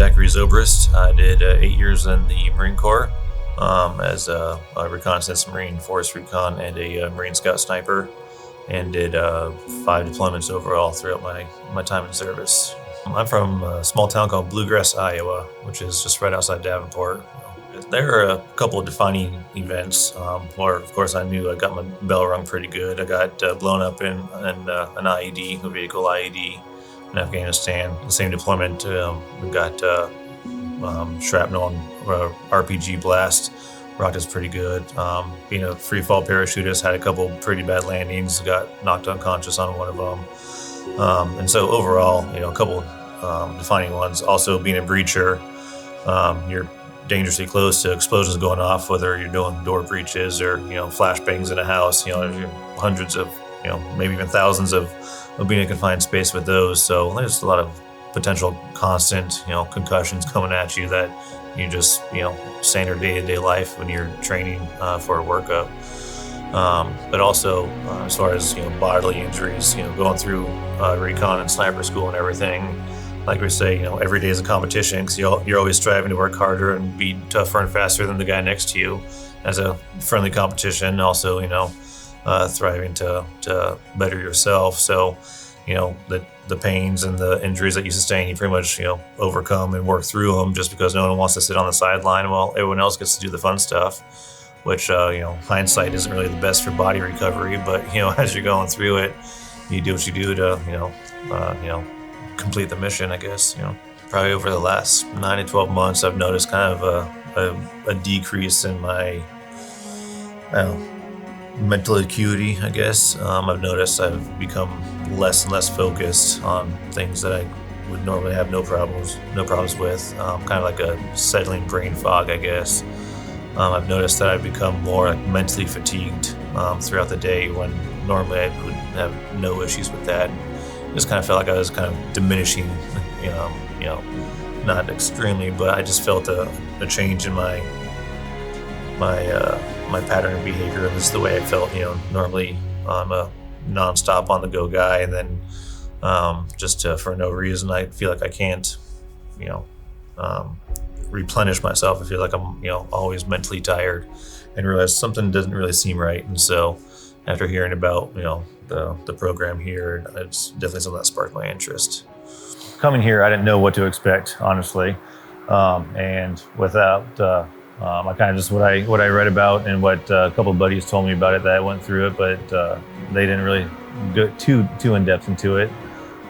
Zachary Zobrist. I did 8 years in the Marine Corps as a reconnaissance Marine, force recon, and a Marine Scout sniper, and did 5 deployments overall throughout my time in service. I'm from a small town called Bluegrass, Iowa, which is just right outside Davenport. There are a couple of defining events where, of course, I knew I got my bell rung pretty good. I got blown up in an IED, a vehicle IED, in Afghanistan. The same deployment, we got shrapnel and RPG blast. Rocked us pretty good. Being a free fall parachutist, had a couple pretty bad landings. Got knocked unconscious on one of them. And so overall, a couple defining ones. Also, being a breacher, you're dangerously close to explosions going off, whether you're doing door breaches or flashbangs in a house. There's hundreds of, maybe even thousands of being in a confined space with those. So there's a lot of potential constant, concussions coming at you that you just, standard day-to-day life when you're training for a workup. But also, as far as bodily injuries, going through recon and sniper school and everything. Like we say, every day is a competition because you're always striving to work harder and be tougher and faster than the guy next to you as a friendly competition. Also, thriving to better yourself. So, the pains and the injuries that you sustain, you pretty much, overcome and work through them just because no one wants to sit on the sideline while everyone else gets to do the fun stuff, which, hindsight isn't really the best for body recovery. But, as you're going through it, you do what you do to, complete the mission, I guess. Probably over the last 9 to 12 months, I've noticed kind of a decrease in my mental acuity, I guess. I've noticed I've become less and less focused on things that I would normally have no problems with. Kind of like a settling brain fog, I guess. I've noticed that I've become more mentally fatigued throughout the day when normally I would have no issues with that. Just kind of felt like I was kind of diminishing, not extremely, but I just felt a change in my pattern of behavior. And this is the way I felt, normally I'm a nonstop on the go guy, and then for no reason, I feel like I can't, replenish myself. I feel like I'm, always mentally tired, and realize something doesn't really seem right. And so after hearing about, the program here, it's definitely something that sparked my interest. Coming here, I didn't know what to expect, honestly. And without, I kind of just what I read about and what a couple of buddies told me about it that went through it, but they didn't really go too in depth into it.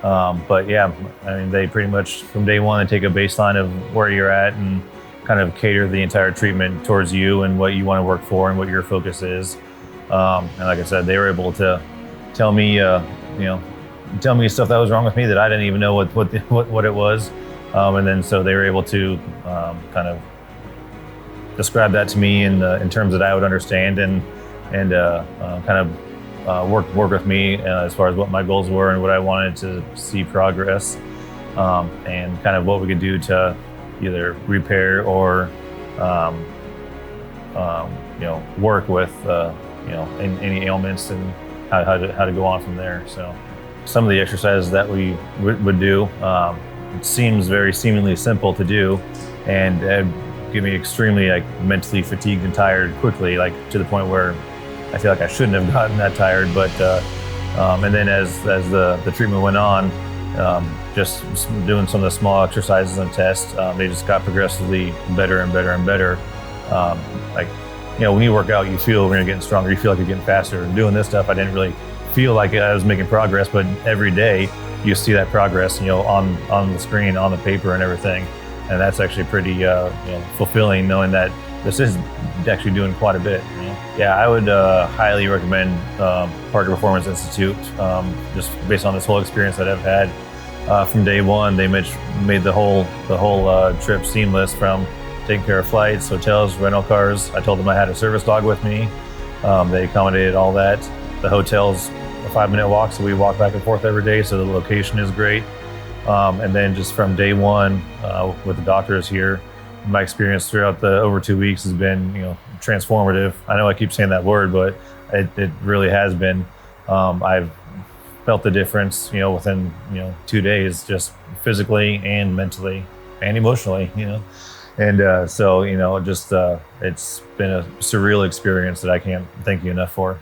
But yeah, I mean, they pretty much from day one, they take a baseline of where you're at and kind of cater the entire treatment towards you and what you want to work for and what your focus is. And like I said, they were able to tell me, tell me stuff that was wrong with me that I didn't even know what it was. And then so they were able to kind of describe that to me in terms that I would understand and kind of work with me as far as what my goals were and what I wanted to see progress, and kind of what we could do to either repair or work with any ailments and how to go on from there. So some of the exercises that we would do, it seems very seemingly simple to do, and get me extremely mentally fatigued and tired quickly, to the point where I feel like I shouldn't have gotten that tired. But and then as the treatment went on, just doing some of the small exercises and tests, they just got progressively better and better and better. When you work out, you feel when you're getting stronger, you feel like you're getting faster. And doing this stuff, I didn't really feel like I was making progress, but every day you see that progress, on the screen, on the paper and everything. And that's actually pretty fulfilling, knowing that this is actually doing quite a bit. Yeah, I would highly recommend Parker Performance Institute, just based on this whole experience that I've had. From day one, they made the whole trip seamless, from taking care of flights, hotels, rental cars. I told them I had a service dog with me. They accommodated all that. The hotel's a 5-minute walk, so we walk back and forth every day, so the location is great. And then just from day one with the doctors here, my experience throughout the over 2 weeks has been, transformative. I know I keep saying that word, but it really has been. I've felt the difference, within, 2 days, just physically and mentally. and emotionally, And so, just it's been a surreal experience that I can't thank you enough for.